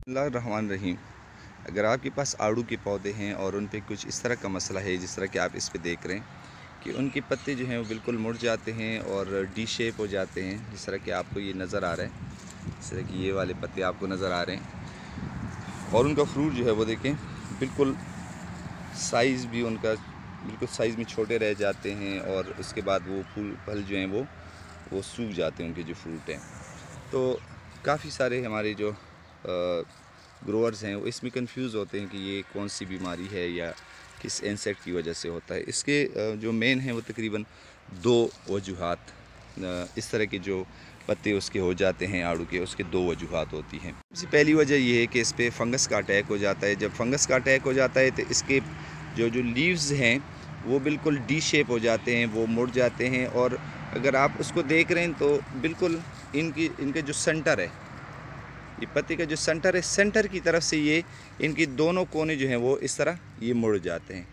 बिस्मिल्लाहिर्रहमानिर्रहीम। अगर आपके पास आड़ू के पौधे हैं और उन पे कुछ इस तरह का मसला है, जिस तरह कि आप इस पे देख रहे हैं कि उनके पत्ते जो हैं वो बिल्कुल मुड़ जाते हैं और डी शेप हो जाते हैं, जिस तरह कि आपको ये नज़र आ रहा है, जिस तरह कि ये वाले पत्ते आपको नज़र आ रहे हैं। और उनका फ्रूट जो है वो देखें, बिल्कुल साइज़ भी उनका बिल्कुल साइज़ में छोटे रह जाते हैं और उसके बाद वो फूल फल जो हैं वो सूख जाते हैं, उनके जो फ्रूट हैं। तो काफ़ी सारे हमारे जो ग्रोअर्स हैं वो इसमें कंफ्यूज होते हैं कि ये कौन सी बीमारी है या किस इंसेक्ट की वजह से होता है। इसके जो मेन है वो तकरीबन दो वजूहात, इस तरह के जो पत्ते उसके हो जाते हैं आड़ू के, उसके दो वजूहात होती हैं। सबसे पहली वजह ये है कि इस पर फंगस का अटैक हो जाता है। जब फंगस का अटैक हो जाता है तो इसके जो जो लीव्स हैं वो बिल्कुल डी शेप हो जाते हैं, वो मुड़ जाते हैं। और अगर आप उसको देख रहे हैं तो बिल्कुल इनके जो सेंटर है, ये पत्ते का जो सेंटर है, सेंटर की तरफ से ये इनकी दोनों कोने जो हैं वो इस तरह ये मुड़ जाते हैं।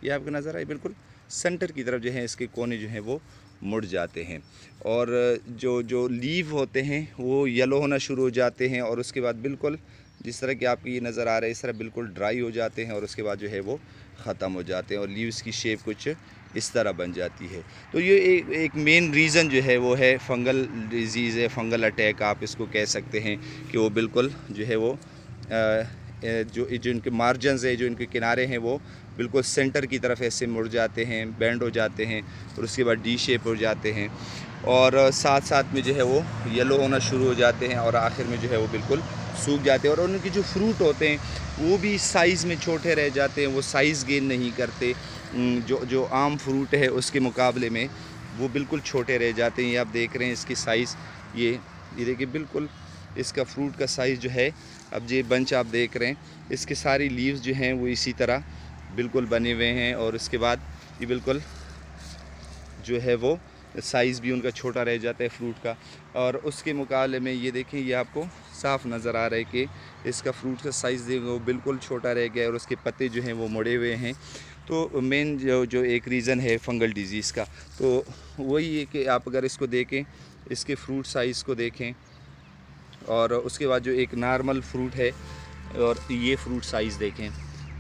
ये आपको नज़र आए, बिल्कुल सेंटर की तरफ जो है इसके कोने जो हैं वो मुड़ जाते हैं। और जो जो लीव होते हैं वो येलो होना शुरू हो जाते हैं और उसके बाद बिल्कुल जिस तरह कि आपको ये नज़र आ रहा है इस तरह बिल्कुल ड्राई हो जाते हैं और उसके बाद जो है वो ख़त्म हो जाते हैं और लीव्स की शेप कुछ इस तरह बन जाती है। तो ये एक मेन रीज़न जो है वो है फंगल डिजीज़ है, फंगल अटैक आप इसको कह सकते हैं कि वो बिल्कुल जो है वो जो इनके मार्जिनस है, जो इनके किनारे हैं वो बिल्कुल सेंटर की तरफ ऐसे मुड़ जाते हैं, बेंड हो जाते हैं और उसके बाद डी शेप हो जाते हैं और साथ साथ में जो है वो येलो होना शुरू हो जाते हैं और आखिर में जो है वो बिल्कुल सूख जाते हैं। और उनके जो फ्रूट होते हैं वो भी साइज़ में छोटे रह जाते हैं, वो साइज़ गेन नहीं करते। जो आम फ्रूट है उसके मुकाबले में वो बिल्कुल छोटे रह जाते हैं। ये आप देख रहे हैं इसकी साइज़, ये देखिए बिल्कुल इसका फ्रूट का साइज़ जो है, अब ये बंच आप देख रहे हैं, इसके सारी लीव्स जो हैं वो इसी तरह बिल्कुल बने हुए हैं और उसके बाद ये बिल्कुल जो है वो साइज़ भी उनका छोटा रह जाता है फ्रूट का। और उसके मुकाबले में ये देखें, ये आपको साफ़ नज़र आ रहा है कि इसका फ्रूट का साइज़ देखें वो बिल्कुल छोटा रह गया और उसके पत्ते जो हैं वो मुड़े हुए हैं। तो मेन जो एक रीज़न है फंगल डिज़ीज़ का, तो वही है कि आप अगर इसको देखें, इसके फ्रूट साइज़ को देखें और उसके बाद जो एक नॉर्मल फ्रूट है और ये फ्रूट साइज़ देखें,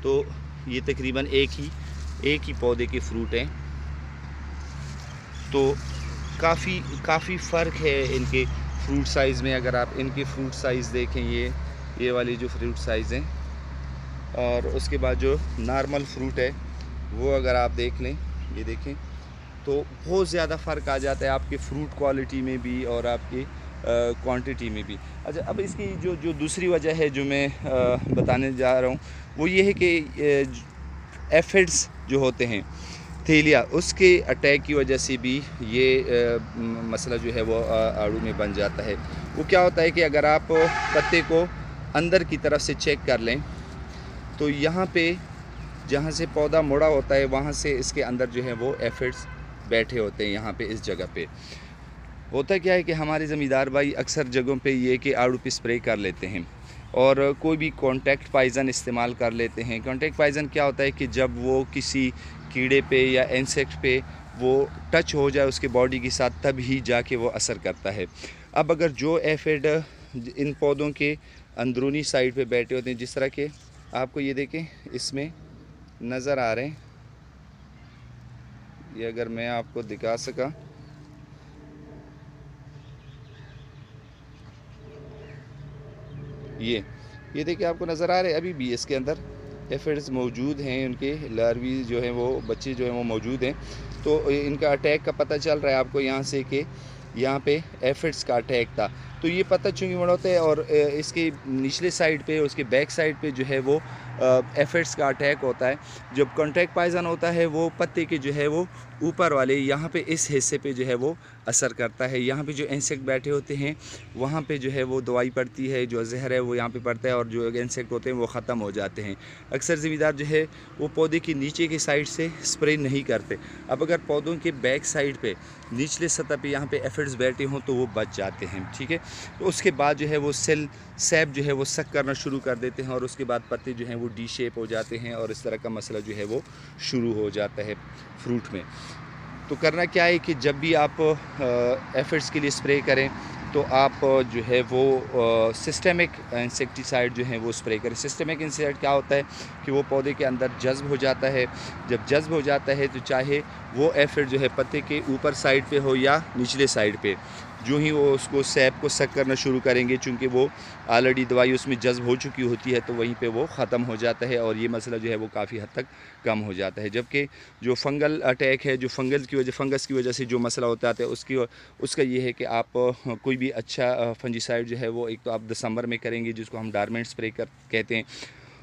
तो ये तकरीबन एक ही पौधे के फ्रूट हैं। तो काफ़ी फ़र्क है इनके फ्रूट साइज़ में। अगर आप इनके फ्रूट साइज़ देखें, ये वाली जो फ्रूट साइज़ हैं और उसके बाद जो नॉर्मल फ्रूट है वो अगर आप देख लें, ये देखें, तो बहुत ज़्यादा फ़र्क आ जाता है आपके फ्रूट क्वालिटी में भी और आपकी क्वांटिटी में भी। अच्छा, अब इसकी जो दूसरी वजह है जो मैं बताने जा रहा हूँ वो ये है कि एफिड्स जो होते हैं, थैलिया, उसके अटैक की वजह से भी ये मसला जो है वो आड़ू में बन जाता है। वो क्या होता है कि अगर आप पत्ते को अंदर की तरफ से चेक कर लें तो यहाँ पे जहाँ से पौधा मुड़ा होता है वहाँ से इसके अंदर जो है वो एफिड्स बैठे होते हैं। यहाँ पे इस जगह पे होता क्या है कि हमारे ज़मींदार भाई अक्सर जगहों पे ये कि आड़ू पे स्प्रे कर लेते हैं और कोई भी कॉन्टैक्ट पाइज़न इस्तेमाल कर लेते हैं। कॉन्टैक्ट पाइज़न क्या होता है कि जब वो किसी कीड़े पे या इंसेक्ट पे वो टच हो जाए उसके बॉडी के साथ, तब ही जाके वो असर करता है। अब अगर जो एफिड इन पौधों के अंदरूनी साइड पे बैठे होते हैं, जिस तरह के आपको ये देखें इसमें नज़र आ रहे हैं, ये अगर मैं आपको दिखा सका, ये देखिए आपको नज़र आ रहे हैं, अभी भी इसके अंदर एफिड्स मौजूद हैं, उनके लार्वी जो हैं वो बच्चे जो हैं वो मौजूद हैं। तो इनका अटैक का पता चल रहा है आपको यहाँ से कि यहाँ पे एफिड्स का अटैक था। तो ये पता चूँकि बड़ा होता है और इसके निचले साइड पे, उसके बैक साइड पे जो है वो एफिड्स का अटैक होता है। जब कॉन्टैक्ट पॉइज़न होता है वो पत्ते के जो है वो ऊपर वाले यहाँ पे इस हिस्से पे जो है वो असर करता है। यहाँ पे जो इंसेक्ट बैठे होते हैं वहाँ पे जो है वो दवाई पड़ती है, जो जहर है वो यहाँ पे पड़ता है और जो इंसेक्ट होते हैं वो ख़त्म हो जाते हैं। अक्सर ज़मींदार जो है वो पौधे के नीचे की साइड से स्प्रे नहीं करते। अब अगर पौधों के बैक साइड पे निचले सतह पे यहाँ पे एफिड्स बैठे हों तो वो बच जाते हैं, ठीक है। तो उसके बाद जो है वो सेल सैप जो है वो सक करना शुरू कर देते हैं और उसके बाद पत्ते जो हैं वो डी शेप हो जाते हैं और इस तरह का मसला जो है वो शुरू हो जाता है फ्रूट में। तो करना क्या है कि जब भी आप एफिड्स के लिए स्प्रे करें तो आप जो है वो सिस्टेमिक इंसेक्टिसाइड जो है वो स्प्रे करें। सिस्टेमिक इंसेक्टिसाइड क्या होता है कि वो पौधे के अंदर जज्ब हो जाता है। जब जज्ब हो जाता है तो चाहे वो एफिड जो है पत्ते के ऊपर साइड पे हो या निचले साइड पे, जो ही वो उसको सैप को सक करना शुरू करेंगे, चूँकि वो ऑलरेडी दवाई उसमें जज्ब हो चुकी होती है, तो वहीं पे वो ख़त्म हो जाता है और ये मसला जो है वो काफ़ी हद तक कम हो जाता है। जबकि जो फंगल अटैक है, जो फंगस की वजह से जो मसला होता है उसका ये है कि आप कोई भी अच्छा फंजीसाइड जो है वो एक तो आप दिसंबर में करेंगे, जिसको हम डार्मेंट स्प्रे कहते हैं,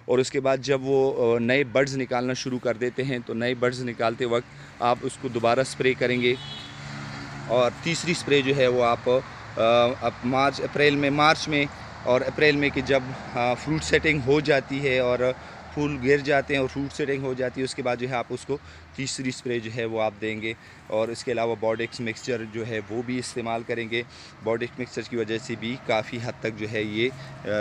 और उसके बाद जब वो नए बड्स निकालना शुरू कर देते हैं तो नए बड्स निकालते वक्त आप उसको दोबारा स्प्रे करेंगे। और तीसरी स्प्रे जो है वो आप मार्च में और अप्रैल में कि जब फ्रूट सेटिंग हो जाती है और फूल गिर जाते हैं और फ्रूट सेटिंग हो जाती है, उसके बाद जो है आप उसको तीसरी स्प्रे जो है वो आप देंगे। और इसके अलावा बॉडेक्स मिक्सचर जो है वो भी इस्तेमाल करेंगे। बॉडेक्स मिक्सचर की वजह से भी काफ़ी हद तक जो है ये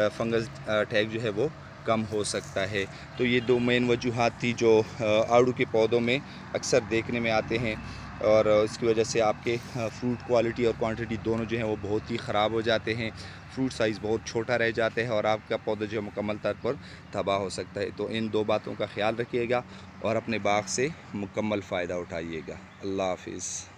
फंगस अटैक जो है वो कम हो सकता है। तो ये दो मेन वजूहात थी जो आड़ू के पौधों में अक्सर देखने में आते हैं, और इसकी वजह से आपके फ्रूट क्वालिटी और क्वांटिटी दोनों जो हैं वो बहुत ही ख़राब हो जाते हैं। फ्रूट साइज़ बहुत छोटा रह जाता है और आपका पौधा जो है मुकम्मल तौर पर तबाह हो सकता है। तो इन दो बातों का ख्याल रखिएगा और अपने बाग से मुकम्मल फ़ायदा उठाइएगा। अल्लाह हाफ़िज़।